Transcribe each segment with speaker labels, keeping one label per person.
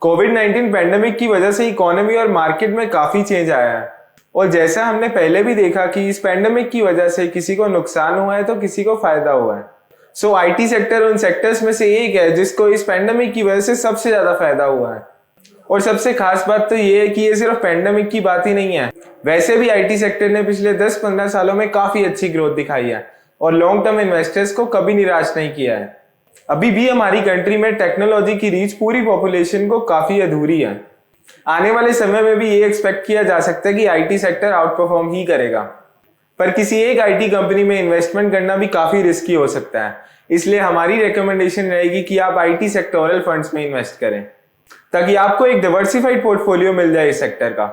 Speaker 1: कोविड-19 pandemic की वजह से इकोनॉमी और मार्केट में काफी चेंज आया है और जैसा हमने पहले भी देखा कि इस पैंडेमिक की वजह से किसी को नुकसान हुआ है तो किसी को फायदा हुआ है। सो आईटी सेक्टर उन सेक्टर्स में से एक है जिसको इस पैंडेमिक की वजह से सबसे ज्यादा फायदा हुआ है। और सबसे खास बात तो ये है कि ये सिर्फ पैंडेमिक की बात ही नहीं है, वैसे भी आईटी सेक्टर ने पिछले 10-15 सालों में काफी अच्छी ग्रोथ दिखाई है और लॉन्ग टर्म इन्वेस्टर्स को कभी निराश नहीं किया है। अभी भी हमारी कंट्री में टेक्नोलॉजी की रीच पूरी पॉपुलेशन को काफी अधूरी है। आने वाले समय में भी ये एक्सपेक्ट किया जा सकता है कि आईटी सेक्टर आउट परफॉर्म ही करेगा, पर किसी एक आईटी कंपनी में इन्वेस्टमेंट करना भी काफी रिस्की हो सकता है। इसलिए हमारी रिकमेंडेशन रहेगी कि आप आईटी सेक्टोरल फंड्स में इन्वेस्ट करें ताकि आपको एक डाइवर्सिफाइड पोर्टफोलियो मिल जाए इस सेक्टर का।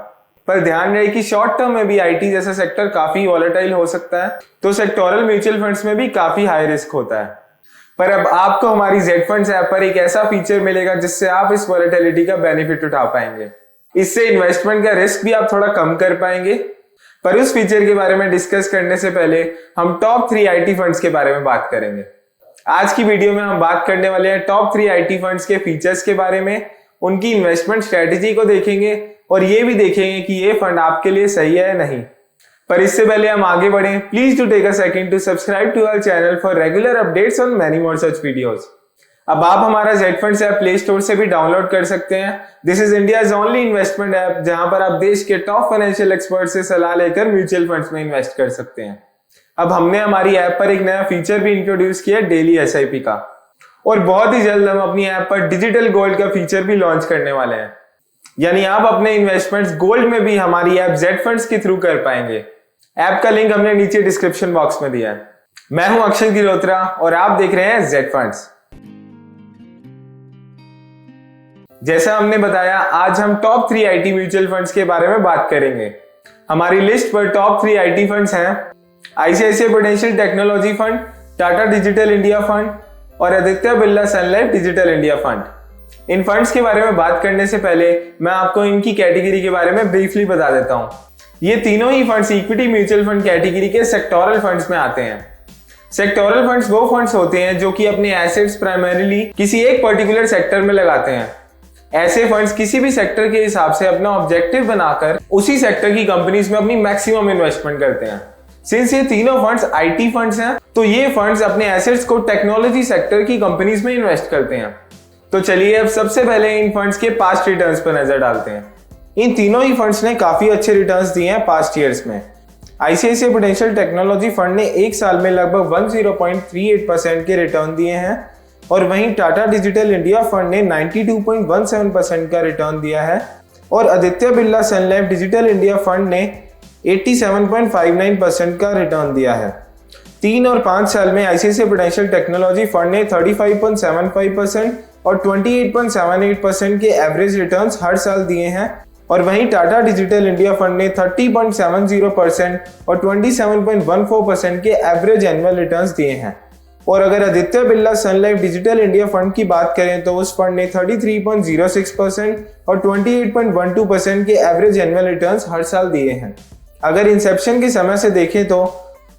Speaker 1: पर ध्यान रहे कि शॉर्ट टर्म में भी आईटी जैसा सेक्टर काफी वॉलेटाइल हो सकता है, तो सेक्टोरल म्यूचुअल फंड्स में भी काफी हाई रिस्क होता है। पर अब आपको हमारी जेड फंड्स ऐप पर एक ऐसा फीचर मिलेगा जिससे आप इस वॉलेटिलिटी का बेनिफिट उठा पाएंगे। इससे इन्वेस्टमेंट का रिस्क भी आप थोड़ा कम कर पाएंगे। पर उस फीचर के बारे में डिस्कस करने से पहले हम टॉप 3 आईटी फंड्स के बारे में बात करेंगे। आज की वीडियो में हम बात करने वाले हैं टॉप 3 आईटी फंड्स के फीचर्स के बारे में, उनकी इन्वेस्टमेंट स्ट्रेटेजी को देखेंगे और ये भी देखेंगे कि ये फंड आपके लिए सही है या नहीं। पर इससे पहले हम आगे बढ़ें, please do take a second to subscribe to our channel for regular updates on many more such videos. अब आप हमारा Z funds app play store से भी डाउनलोड कर सकते हैं। This is India's only investment app जहां पर आप देश के टॉप फाइनेंशियल एक्सपर्ट से सलाह लेकर म्यूचुअल फंड्स में इन्वेस्ट कर सकते हैं। अब हमने हमारी ऐप पर एक नया फीचर भी इंट्रोड्यूस किया, डेली एसआईपी का, और बहुत ही जल्द हम अपनी ऐप पर डिजिटल गोल्ड का फीचर भी लॉन्च करने वाले हैं। यानी आप अपने इन्वेस्टमेंट्स गोल्ड में भी हमारी ऐप जेड फंड्स के थ्रू कर पाएंगे। ऐप का लिंक हमने नीचे डिस्क्रिप्शन बॉक्स में दिया है। मैं हूं अक्षय गिरोत्रा और आप देख रहे हैं जेड फंड्स। जैसा हमने बताया, आज हम टॉप 3 आईटी म्यूचुअल फंड्स के बारे में बात करेंगे। हमारी लिस्ट पर टॉप 3 आईटी फंड्स हैं ICICI prudential technology fund, Tata digital India fund और आदित्य बिरला सन लाइफ डिजिटल इंडिया फंड। इन फंड्स के बारे में बात करने से पहले मैं आपको इनकी कैटेगरी के बारे में ब्रीफली बता देता हूं। ये तीनों ही funds equity mutual fund category के सेक्टोरल फंड्स में आते हैं। सेक्टोरल फंड्स वो फंड्स होते हैं जो कि अपने एसेट्स प्राइमरीली किसी एक पर्टिकुलर सेक्टर में लगाते हैं। ऐसे फंड्स किसी भी सेक्टर के हिसाब से अपना ऑब्जेक्टिव बनाकर उसी सेक्टर की कंपनीज में अपनी मैक्सिमम इन्वेस्टमेंट करते हैं। सिंस ये तीनों फंड्स आईटी फंड्स हैं, तो ये फंड्स अपने एसेट्स को टेक्नोलॉजी सेक्टर की कंपनीज में इन्वेस्ट करते हैं। तो चलिए अब सबसे पहले इन फंड्स के पास्ट रिटर्न्स पर नजर डालते हैं। इन तीनों ही फंड्स ने काफी अच्छे रिटर्न्स दिए हैं पास्ट ईयर्स में। आईसीआईसीआई प्रूडेंशियल टेक्नोलॉजी फंड ने एक साल में लगभग 10.38% के रिटर्न दिए हैं और वहीं टाटा डिजिटल इंडिया फंड ने 92.17% का रिटर्न दिया है और आदित्य बिरला सन लाइफ डिजिटल इंडिया फंड ने 87.59% का रिटर्न दिया है। 3 और 5 साल में आईसीआईसीआई प्रूडेंशियल टेक्नोलॉजी फंड ने 35.75% और 28.78% के एवरेज रिटर्न्स हर साल दिए हैं और वहीं टाटा डिजिटल इंडिया फंड ने 30.70% और 27.14% के एवरेज एनुअल रिटर्न्स दिए हैं। और अगर आदित्य बिरला सन लाइफ डिजिटल इंडिया फंड की बात करें तो उस फंड ने 33.06% और 28.12% के एवरेज एनुअल रिटर्न्स हर साल दिए हैं। अगर इंसेप्शन के समय से देखें तो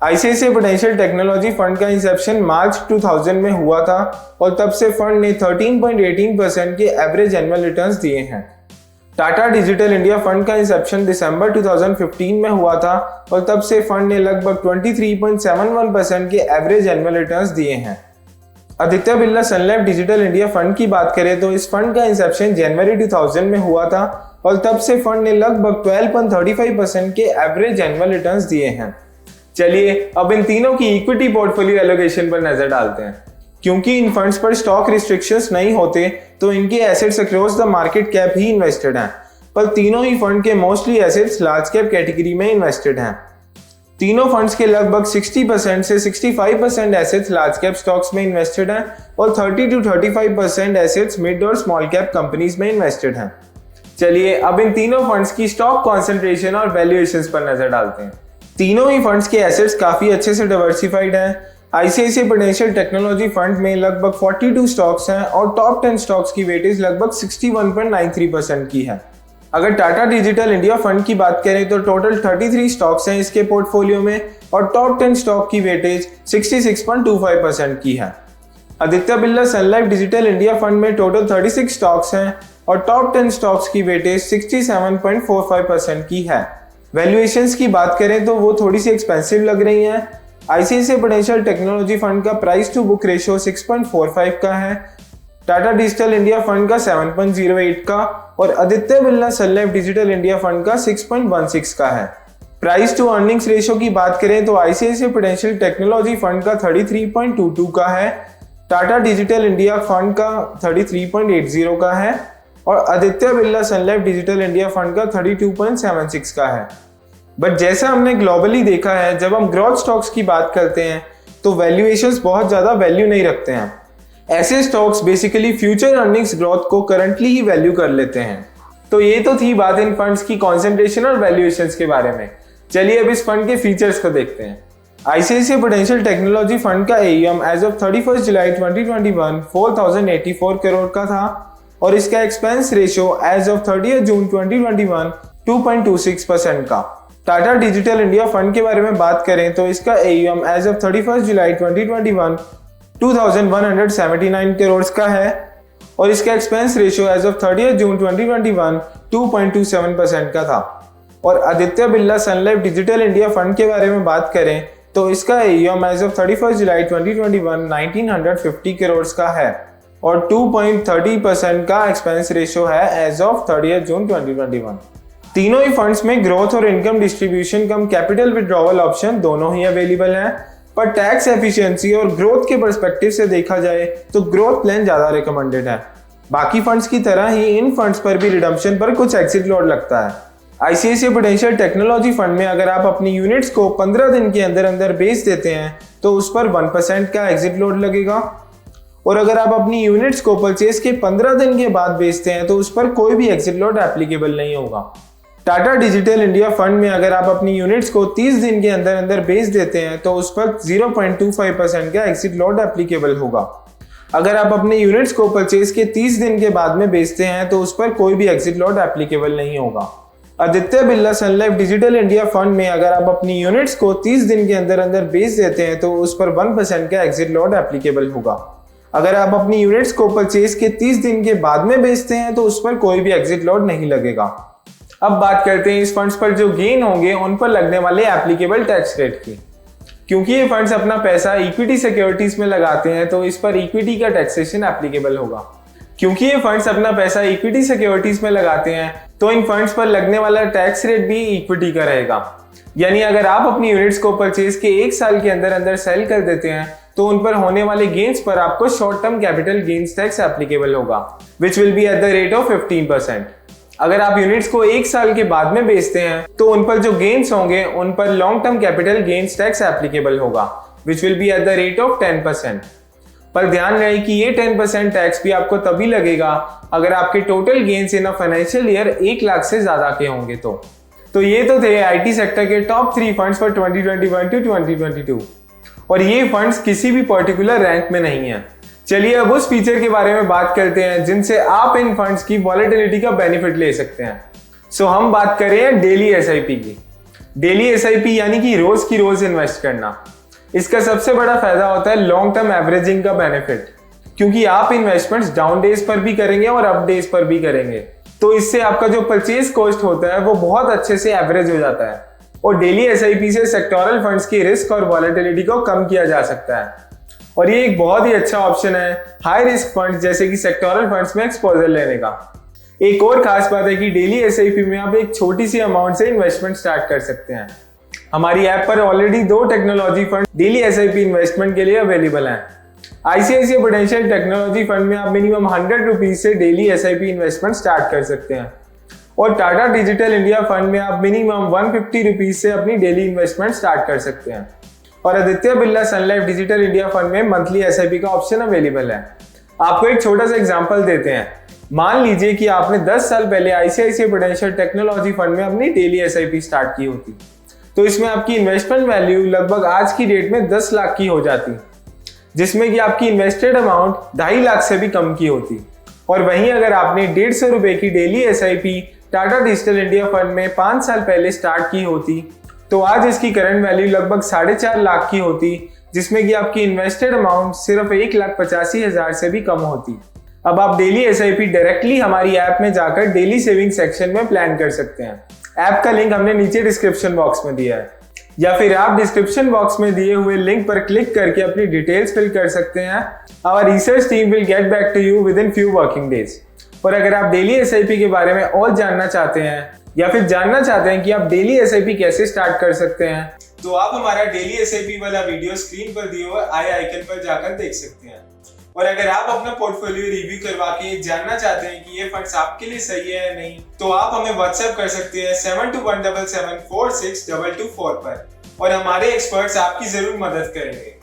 Speaker 1: आईसीआईसीआई प्रूडेंशियल टेक्नोलॉजी फंड का इंसेप्शन मार्च 2000 में हुआ था और तब से फंड ने 13.18% के एवरेज एनुअल रिटर्न्स दिए हैं। टाटा डिजिटल इंडिया फंड का इंसेप्शन दिसंबर 2015 में हुआ था और तब से फंड ने लगभग 23.71% के एवरेज एनुअल रिटर्न्स दिए हैं। आदित्य बिरला सन लाइफ डिजिटल इंडिया फंड की बात करें तो इस फंड का इंसेप्शन जनवरी 2000 में हुआ था और तब से फंड ने लगभग 12.35% के एवरेज एनुअल रिटर्न्स दिए हैं। चलिए अब इन तीनों की इक्विटी पोर्टफोलियो एलोकेशन पर नजर डालते हैं। क्योंकि इन फंड्स पर स्टॉक रिस्ट्रिक्शंस नहीं होते तो इनके assets across the market cap he invested हैं, पर तीनों ही फंड के mostly assets large cap category में इन्वेस्टेड हैं। तीनों फंड्स के लगभग 60% से 65% एसेट्स लार्ज कैप स्टॉक्स में इन्वेस्टेड हैं और 30 to 35% एसेट्स मिड और स्मॉल कैप कंपनीज में इन्वेस्टेड हैं। चलिए अब इन तीनों फंड्स की स्टॉक कॉन्सेंट्रेशन और वैल्यूएशंस पर नजर डालते हैं। तीनों ही फंड्स के एसेट्स काफी अच्छे से डाइवर्सिफाइड हैं। आईसीआईसीआई प्रूडेंशियल टेक्नोलॉजी फंड में लगभग 42 स्टॉक्स हैं और टॉप 10 स्टॉक्स की वेटेज लगभग 61.93% की है। अगर टाटा डिजिटल इंडिया फंड की बात करें तो टोटल 33 स्टॉक्स हैं इसके पोर्टफोलियो में और टॉप 10 स्टॉक की वेटेज 66.25% की है। आदित्य बिरला सन लाइफ डिजिटल इंडिया फंड में टोटल 36 स्टॉक्स हैं और टॉप 10 स्टॉक्स की वेटेज 67.45% की है। वैल्यूएशंस की बात करें तो वो थोड़ी सी एक्सपेंसिव लग रही हैं। आईसीआईसीआई प्रूडेंशियल टेक्नोलॉजी फंड का प्राइस टू बुक रेशियो 6.45 का है, टाटा डिजिटल इंडिया फंड का 7.08 का और आदित्य बिरला सन लाइफ डिजिटल इंडिया फंड का 6.16 का है। प्राइस टू अर्निंग्स रेशियो की बात करें तो आईसीआईसीआई प्रूडेंशियल टेक्नोलॉजी फंड का 33.22 का है, टाटा डिजिटल इंडिया फंड का 33.80 का है और आदित्य बिरला सन लाइफ डिजिटल इंडिया फंड का 32.76 का है। बट जैसा हमने ग्लोबली देखा है, जब हम ग्रोथ स्टॉक्स की बात करते हैं तो वैल्यूएशंस बहुत ज्यादा वैल्यू नहीं रखते हैं। ऐसे stocks basically future earnings growth को करंटली ही वैल्यू कर लेते हैं। तो ये तो थी बात इन फंड्स की कॉन्सेंट्रेशन और वैल्यूएशंस के बारे में। चलिए अब इस फंड के फीचर्स को देखते हैं। आईसीआईसीआई प्रूडेंशियल टेक्नोलॉजी फंड का AUM एज ऑफ 31 जुलाई 2021 4084 करोड़ का था और इसका एक्सपेंस रेशियो एज ऑफ 30 जून 2021 2.26% का। टाटा डिजिटल इंडिया फंड के बारे में बात करें तो इसका AUM एज ऑफ 31 जुलाई 2021 2179 करोड़ का है और इसका एक्सपेंस रेशियो एज ऑफ 30 जून 2021 2.27% का था। और आदित्य बिरला सन लाइफ डिजिटल इंडिया फंड के बारे में बात करें तो इसका AUM एज ऑफ 31 जुलाई 2021 1950 करोड़ का है और 2.30% का एक्सपेंस रेशियो है एज ऑफ 30 जून 2021। तीनों ही फंड्स में ग्रोथ और इनकम डिस्ट्रीब्यूशन कम कैपिटल विड्रॉवल ऑप्शन दोनों ही अवेलेबल हैं, पर टैक्स एफिशिएंसी और ग्रोथ के पर्सपेक्टिव से देखा जाए तो ग्रोथ प्लान ज्यादा रिकमेंडेड है। बाकी फंड्स की तरह ही इन फंड्स पर भी रिडम्पशन पर कुछ एक्सिट लॉट लगता है। आईसीआईसीआई प्रूडेंशियल टेक्नोलॉजी फंड में अगर आप अपनी यूनिट्स को 15 दिन के अंदर अंदर बेच देते हैं तो उस पर 1% का एग्जिट लॉट लगेगा और अगर आप अपनी यूनिट्स को परचेज के 15 दिन के बाद बेचते हैं तो उस पर कोई भी एग्जिट लॉट एप्लीकेबल नहीं होगा। टाटा डिजिटल इंडिया फंड में अगर आप अपनी यूनिट्स को 30 दिन के अंदर अंदर बेच देते हैं तो उस पर 0.25% का एग्जिट लॉट एप्लीकेबल होगा। अगर आप अपने यूनिट्स को परचेज के 30 दिन के बाद में बेचते हैं तो उस पर कोई भी एग्जिट लॉट एप्लीकेबल नहीं होगा। आदित्य बिरला सन लाइफ डिजिटल इंडिया फंड में अगर आप अपनी यूनिट्स को 30 दिन के अंदर अंदर बेच देते हैं तो उस पर 1% का एग्जिट लॉट एप्लीकेबल होगा। अगर आप अपनी यूनिट्स को परचेज के 30 दिन के बाद में बेचते हैं तो उस पर कोई भी एग्जिट लॉट नहीं लगेगा। अब बात करते हैं इस फंड्स पर जो गेन होंगे उन पर लगने वाले एप्लीकेबल टैक्स रेट की। क्योंकि ये फंड्स अपना पैसा इक्विटी सिक्योरिटीज में लगाते हैं तो इस पर इक्विटी का टैक्सेशन एप्लीकेबल होगा। क्योंकि ये फंड्स अपना पैसा इक्विटी सिक्योरिटीज में लगाते हैं तो इन फंड्स पर लगने वाला टैक्स रेट भी इक्विटी का रहेगा। यानी अगर आप अपनी यूनिट्स को परचेज के 1 साल के अंदर अंदर सेल कर देते हैं तो उन पर होने वाले गेन्स पर आपको short term capital gains tax applicable होगा, which will be at the rate of 15%। अगर आप यूनिट्स को 1 साल के बाद में बेचते हैं तो उन पर जो गेन्स होंगे उन पर long term capital gains tax applicable होगा, which will be at the rate of 10%। पर ध्यान रहे कि ये 10% टैक्स भी आपको तभी लगेगा अगर आपके total gains in a financial year 1 lakh से ज्यादा के होंगे। तो ये तो थे आईटी सेक्टर के टॉप 3 फंड्स फॉर 2021 टू 2022 और ये फंड्स किसी भी पर्टिकुलर रैंक में नहीं है। चलिए अब उस फीचर के बारे में बात करते हैं जिनसे आप इन फंड्स की वॉलेटिलिटी का बेनिफिट ले सकते हैं। सो हम बात कर रहे हैं डेली एसआईपी की। डेली एसआईपी यानी कि रोज की रोज इन्वेस्ट करना। इसका सबसे बड़ा फायदा होता है लॉन्ग टर्म एवरेजिंग का बेनिफिट, क्योंकि आप इन्वेस्टमेंट्स डाउन डेज पर भी करेंगे और अप डेज पर भी करेंगे, तो इससे आपका जो परचेज कॉस्ट होता है वो बहुत अच्छे से एवरेज हो जाता है और डेली एसआईपी से सेक्टोरल फंड्स की रिस्क और वॉलेटिलिटी को कम किया जा सकता है और ये एक बहुत ही अच्छा ऑप्शन है हाई रिस्क फंड्स जैसे कि सेक्टोरल फंड्स में एक्सपोजर लेने का। एक और खास बात है कि डेली एसआईपी में आप एक छोटी सी अमाउंट से इन्वेस्टमेंट स्टार्ट कर सकते हैं। हमारी ऐप पर already 2 technology fund daily SIP investment के लिए अवेलेबल हैं। आईसीआईसीआई प्रूडेंशियल टेक्नोलॉजी फंड में आप मिनिमम 100 रुपीज से डेली एसआईपी इन्वेस्टमेंट स्टार्ट कर सकते हैं और टाटा डिजिटल इंडिया फंड में आप मिनिमम 150 रुपीज से अपनी डेली इन्वेस्टमेंट स्टार्ट कर सकते हैं और आदित्य बिरला सन लाइफ डिजिटल इंडिया फंड में मंथली एसआईपी का ऑप्शन अवेलेबल है। आपको एक छोटा सा एग्जांपल देते हैं। मान लीजिए कि आपने 10 साल पहले आईसीआईसीआई प्रूडेंशियल टेक्नोलॉजी फंड में अपनी डेली एसआईपी स्टार्ट की होती तो इसमें आपकी इन्वेस्टमेंट वैल्यू लगभग आज की डेट में 10 लाख की हो जाती, जिसमें कि आपकी इन्वेस्टेड अमाउंट 2.5 लाख से भी कम की होती। और वहीं अगर आपने 150 रुपए की daily SIP Tata digital India fund में 5 साल पहले स्टार्ट की होती तो आज इसकी करंट वैल्यू लगभग 4.5 लाख की होती, जिसमें कि आपकी इन्वेस्टेड अमाउंट सिर्फ 1,85,000 से भी कम होती। अब आप डेली एसआईपी डायरेक्टली हमारी ऐप में जाकर डेली सेविंग सेक्शन में प्लान कर सकते हैं। ऐप का लिंक हमने नीचे डिस्क्रिप्शन बॉक्स में दिया है, या फिर आप डिस्क्रिप्शन बॉक्स में दिए हुए लिंक पर क्लिक करके अपनी डिटेल्स फिल कर सकते हैं। Our research team will get back to you within few working days. और अगर आप डेली एसआईपी के बारे में और जानना चाहते हैं या फिर जानना चाहते हैं कि आप डेली एसआईपी कैसे स्टार्ट कर सकते हैं, तो आप हमारा डेली एसआईपी वाला वीडियो स्क्रीन पर दिए हुए आई आइकन पर जाकर देख सकते हैं। और अगर आप अपना पोर्टफोलियो रिव्यू करवा के जानना चाहते हैं कि ये फंड्स आपके लिए सही है या नहीं, तो आप हमें व्हाट्सएप कर सकते हैं 7217746224 पर, और हमारे एक्सपर्ट्स आपकी जरूर मदद करेंगे।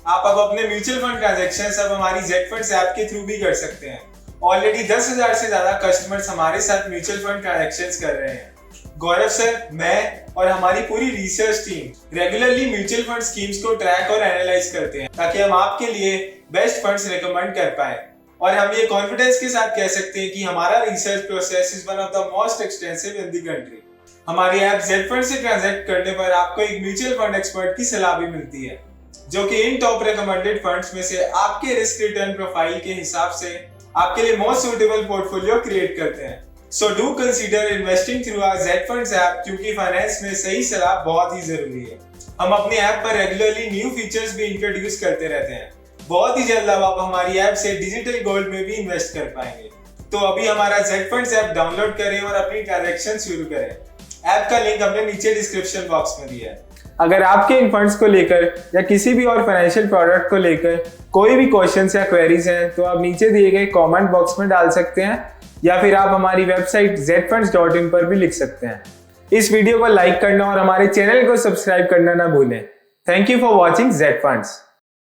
Speaker 1: आप अब अपने म्यूचुअल फंड ट्रांजैक्शंस अब हमारी जेड फंड्स ऐप के थ्रू भी कर सकते हैं। ऑलरेडी 10,000 से ज्यादा कस्टमर्स हमारे साथ म्यूचुअल फंड ट्रांजैक्शंस कर रहे हैं। गौरव सर, मैं और हमारी पूरी research team regularly mutual fund schemes को ट्रैक और एनालाइज करते हैं ताकि हम आपके लिए बेस्ट फंड्स रिकमेंड कर पाए। और हम ये कॉन्फिडेंस के साथ कह सकते हैं कि हमारा research process is one of the most extensive in the country. हमारी ऐप जेड फंड से ट्रांजैक्ट करने पर आपको एक म्यूचुअल फंड एक्सपर्ट की सलाह भी मिलती है, जो कि इन टॉप रिकमेंडेड फंड्स में से आपके रिस्क रिटर्न प्रोफाइल के हिसाब से आपके लिए मोस्ट सूटेबल पोर्टफोलियो क्रिएट करते हैं। So do consider investing through our Z Funds app, क्योंकि फाइनेंस में सही सलाह बहुत ही जरूरी है। हम अपनी ऐप पर रेगुलरली न्यू फीचर्स भी इंट्रोड्यूस करते रहते हैं। बहुत ही जल्द अब आप हमारी ऐप से डिजिटल गोल्ड में भी इन्वेस्ट कर पाएंगे। तो अभी हमारा Z Funds ऐप डाउनलोड करें और अपनी ट्रांजैक्शन शुरू करें। ऐप का लिंक हमने नीचे डिस्क्रिप्शन बॉक्स में दिया है। अगर आपके इन फंड्स को लेकर या किसी भी और फाइनेंशियल प्रोडक्ट को लेकर कोई भी क्वेश्चंस या क्वेरीज हैं, तो आप नीचे दिए गए कमेंट बॉक्स में डाल सकते हैं, या फिर आप हमारी वेबसाइट zfunds.in पर भी लिख सकते हैं। इस वीडियो को लाइक करना और हमारे चैनल को सब्सक्राइब करना ना भूलें। Thank you for watching Z Funds।